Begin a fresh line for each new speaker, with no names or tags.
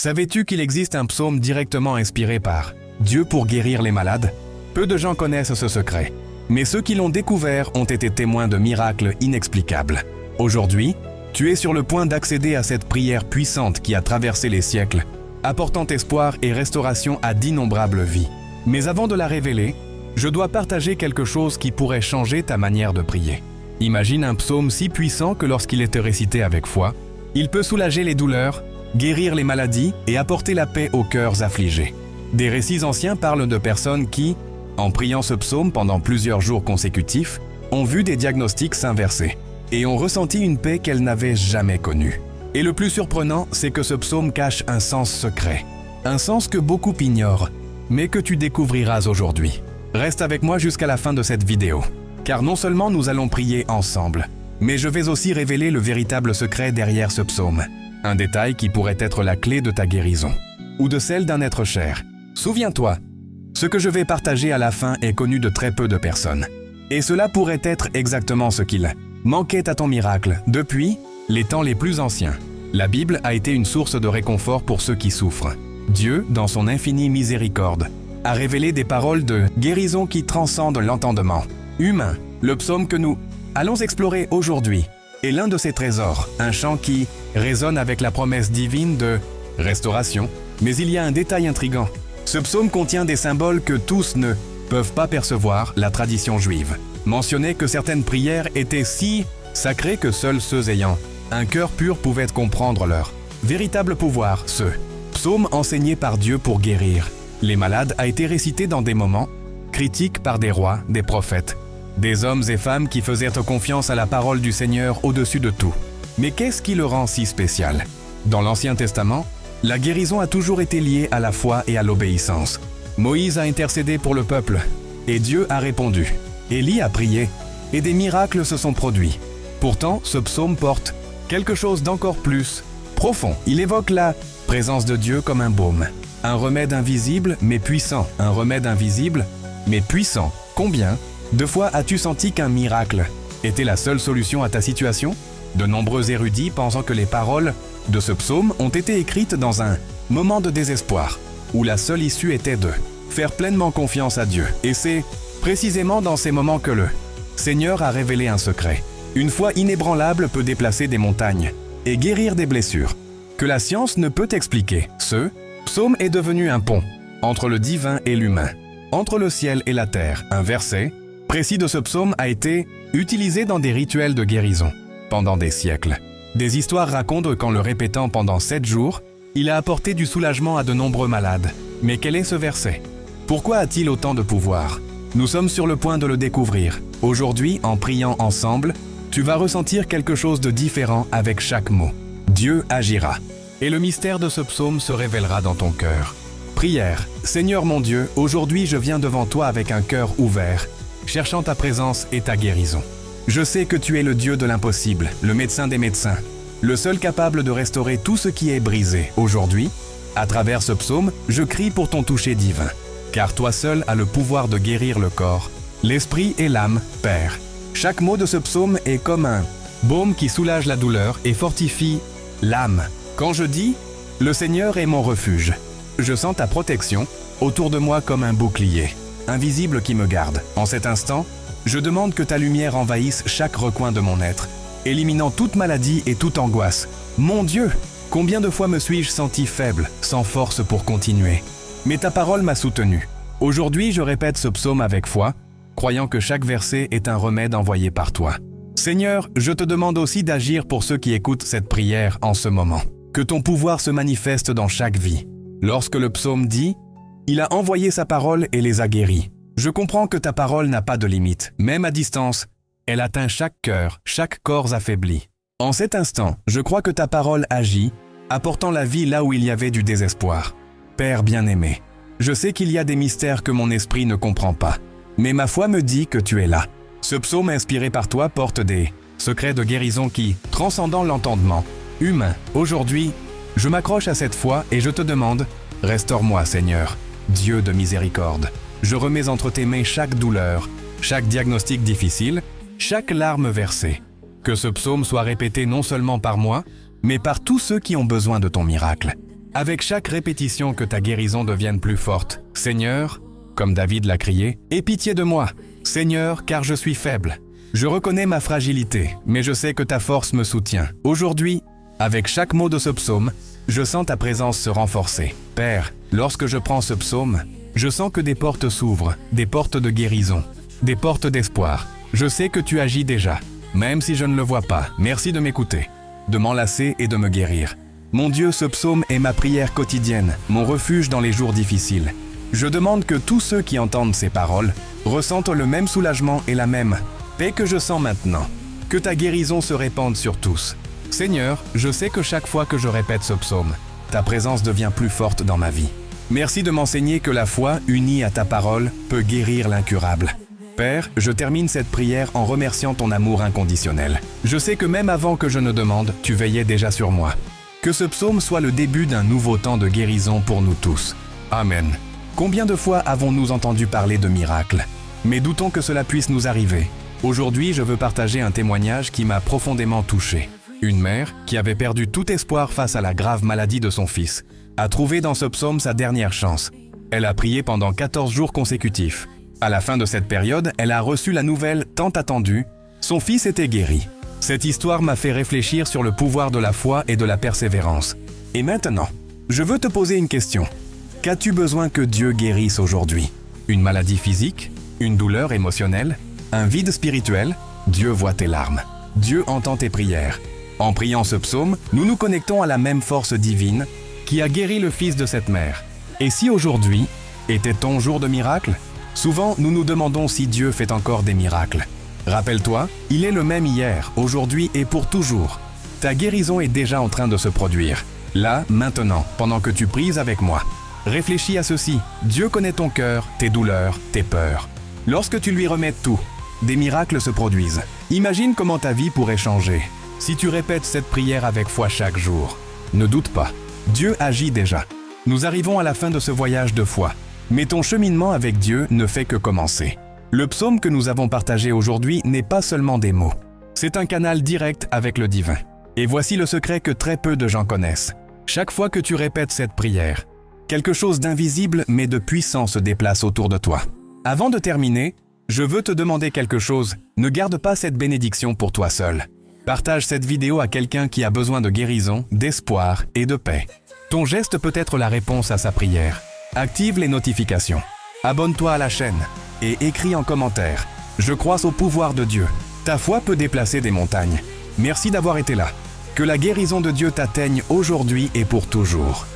Savais-tu qu'il existe un psaume directement inspiré par Dieu pour guérir les malades? Peu de gens connaissent ce secret, mais ceux qui l'ont découvert ont été témoins de miracles inexplicables. Aujourd'hui, tu es sur le point d'accéder à cette prière puissante qui a traversé les siècles, apportant espoir et restauration à d'innombrables vies. Mais avant de la révéler, je dois partager quelque chose qui pourrait changer ta manière de prier. Imagine un psaume si puissant que lorsqu'il est récité avec foi, il peut soulager les douleurs, guérir les maladies et apporter la paix aux cœurs affligés. Des récits anciens parlent de personnes qui, en priant ce psaume pendant plusieurs jours consécutifs, ont vu des diagnostics s'inverser et ont ressenti une paix qu'elles n'avaient jamais connue. Et le plus surprenant, c'est que ce psaume cache un sens secret, un sens que beaucoup ignorent, mais que tu découvriras aujourd'hui. Reste avec moi jusqu'à la fin de cette vidéo, car non seulement nous allons prier ensemble, mais je vais aussi révéler le véritable secret derrière ce psaume. Un détail qui pourrait être la clé de ta guérison, ou de celle d'un être cher. Souviens-toi, ce que je vais partager à la fin est connu de très peu de personnes. Et cela pourrait être exactement ce qu'il manquait à ton miracle depuis les temps les plus anciens. La Bible a été une source de réconfort pour ceux qui souffrent. Dieu, dans son infinie miséricorde, a révélé des paroles de guérison qui transcendent l'entendement humain. Le psaume que nous allons explorer aujourd'hui est l'un de ces trésors, un chant qui résonne avec la promesse divine de restauration. Mais il y a un détail intrigant. Ce psaume contient des symboles que tous ne peuvent pas percevoir. La tradition juive mentionnait que certaines prières étaient si sacrées que seuls ceux ayant un cœur pur pouvaient comprendre leur véritable pouvoir. Ce psaume enseigné par Dieu pour guérir les malades a été récité dans des moments critiques par des rois, des prophètes, des hommes et femmes qui faisaient confiance à la parole du Seigneur au-dessus de tout. Mais qu'est-ce qui le rend si spécial? Dans l'Ancien Testament, la guérison a toujours été liée à la foi et à l'obéissance. Moïse a intercédé pour le peuple, et Dieu a répondu. Élie a prié, et des miracles se sont produits. Pourtant, ce psaume porte quelque chose d'encore plus profond. Il évoque la présence de Dieu comme un baume, un remède invisible mais puissant. Un remède invisible mais puissant. Combien de fois as-tu senti qu'un miracle était la seule solution à ta situation? De nombreux érudits pensant que les paroles de ce psaume ont été écrites dans un moment de désespoir, où la seule issue était de faire pleinement confiance à Dieu. Et c'est précisément dans ces moments que le Seigneur a révélé un secret. Une foi inébranlable peut déplacer des montagnes et guérir des blessures que la science ne peut expliquer. Ce psaume est devenu un pont entre le divin et l'humain, entre le ciel et la terre. Un verset précis de ce psaume a été utilisé dans des rituels de guérison pendant des siècles. Des histoires racontent qu'en le répétant pendant 7 jours, il a apporté du soulagement à de nombreux malades. Mais quel est ce verset? Pourquoi a-t-il autant de pouvoir? Nous sommes sur le point de le découvrir. Aujourd'hui, en priant ensemble, tu vas ressentir quelque chose de différent avec chaque mot. Dieu agira. Et le mystère de ce psaume se révélera dans ton cœur. Prière. Seigneur mon Dieu, aujourd'hui je viens devant toi avec un cœur ouvert, cherchant ta présence et ta guérison. Je sais que tu es le Dieu de l'impossible, le médecin des médecins, le seul capable de restaurer tout ce qui est brisé. Aujourd'hui, à travers ce psaume, je crie pour ton toucher divin, car toi seul as le pouvoir de guérir le corps, l'esprit et l'âme, Père. Chaque mot de ce psaume est comme un baume qui soulage la douleur et fortifie l'âme. Quand je dis « Le Seigneur est mon refuge », je sens ta protection autour de moi comme un bouclier, invisible qui me garde. En cet instant, je demande que ta lumière envahisse chaque recoin de mon être, éliminant toute maladie et toute angoisse. Mon Dieu, combien de fois me suis-je senti faible, sans force pour continuer? Mais ta parole m'a soutenu. Aujourd'hui, je répète ce psaume avec foi, croyant que chaque verset est un remède envoyé par toi. Seigneur, je te demande aussi d'agir pour ceux qui écoutent cette prière en ce moment. Que ton pouvoir se manifeste dans chaque vie. Lorsque le psaume dit « Il a envoyé sa parole et les a guéris », je comprends que ta parole n'a pas de limite. Même à distance, elle atteint chaque cœur, chaque corps affaibli. En cet instant, je crois que ta parole agit, apportant la vie là où il y avait du désespoir. Père bien-aimé, je sais qu'il y a des mystères que mon esprit ne comprend pas, mais ma foi me dit que tu es là. Ce psaume inspiré par toi porte des secrets de guérison qui, transcendant l'entendement humain, aujourd'hui, je m'accroche à cette foi et je te demande, restaure-moi Seigneur, Dieu de miséricorde. Je remets entre tes mains chaque douleur, chaque diagnostic difficile, chaque larme versée. Que ce psaume soit répété non seulement par moi, mais par tous ceux qui ont besoin de ton miracle. avec chaque répétition que ta guérison devienne plus forte. Seigneur, comme David l'a crié, aie pitié de moi. Seigneur, car je suis faible. Je reconnais ma fragilité, mais je sais que ta force me soutient. Aujourd'hui, avec chaque mot de ce psaume, je sens ta présence se renforcer. Père, lorsque je prends ce psaume, je sens que des portes s'ouvrent, des portes de guérison, des portes d'espoir. Je sais que tu agis déjà, même si je ne le vois pas. Merci de m'écouter, de m'enlacer et de me guérir. Mon Dieu, ce psaume est ma prière quotidienne, mon refuge dans les jours difficiles. Je demande que tous ceux qui entendent ces paroles ressentent le même soulagement et la même paix que je sens maintenant. Que ta guérison se répande sur tous. Seigneur, je sais que chaque fois que je répète ce psaume, ta présence devient plus forte dans ma vie. Merci de m'enseigner que la foi, unie à ta parole, peut guérir l'incurable. Père, je termine cette prière en remerciant ton amour inconditionnel. Je sais que même avant que je ne demande, tu veillais déjà sur moi. Que ce psaume soit le début d'un nouveau temps de guérison pour nous tous. Amen. Combien de fois avons-nous entendu parler de miracles? Mais doutons que cela puisse nous arriver. Aujourd'hui, je veux partager un témoignage qui m'a profondément touché. Une mère, qui avait perdu tout espoir face à la grave maladie de son fils, a trouvé dans ce psaume sa dernière chance. Elle a prié pendant 14 jours consécutifs. À la fin de cette période, elle a reçu la nouvelle tant attendue, son fils était guéri. Cette histoire m'a fait réfléchir sur le pouvoir de la foi et de la persévérance. Et maintenant, je veux te poser une question. Qu'as-tu besoin que Dieu guérisse aujourd'hui? Une maladie physique? Une douleur émotionnelle? Un vide spirituel? Dieu voit tes larmes. Dieu entend tes prières. En priant ce psaume, nous nous connectons à la même force divine qui a guéri le fils de cette mère. Et si aujourd'hui était ton jour de miracle? Souvent, nous nous demandons si Dieu fait encore des miracles. Rappelle-toi, il est le même hier, aujourd'hui et pour toujours. Ta guérison est déjà en train de se produire. Là, maintenant, pendant que tu pries avec moi. Réfléchis à ceci. Dieu connaît ton cœur, tes douleurs, tes peurs. Lorsque tu lui remets tout, des miracles se produisent. Imagine comment ta vie pourrait changer si tu répètes cette prière avec foi chaque jour. Ne doute pas, Dieu agit déjà. Nous arrivons à la fin de ce voyage de foi. Mais ton cheminement avec Dieu ne fait que commencer. Le psaume que nous avons partagé aujourd'hui n'est pas seulement des mots. C'est un canal direct avec le divin. Et voici le secret que très peu de gens connaissent. Chaque fois que tu répètes cette prière, quelque chose d'invisible mais de puissant se déplace autour de toi. Avant de terminer, je veux te demander quelque chose. Ne garde pas cette bénédiction pour toi seul. Partage cette vidéo à quelqu'un qui a besoin de guérison, d'espoir et de paix. Ton geste peut être la réponse à sa prière. Active les notifications. Abonne-toi à la chaîne et écris en commentaire. Je crois au pouvoir de Dieu. Ta foi peut déplacer des montagnes. Merci d'avoir été là. Que la guérison de Dieu t'atteigne aujourd'hui et pour toujours.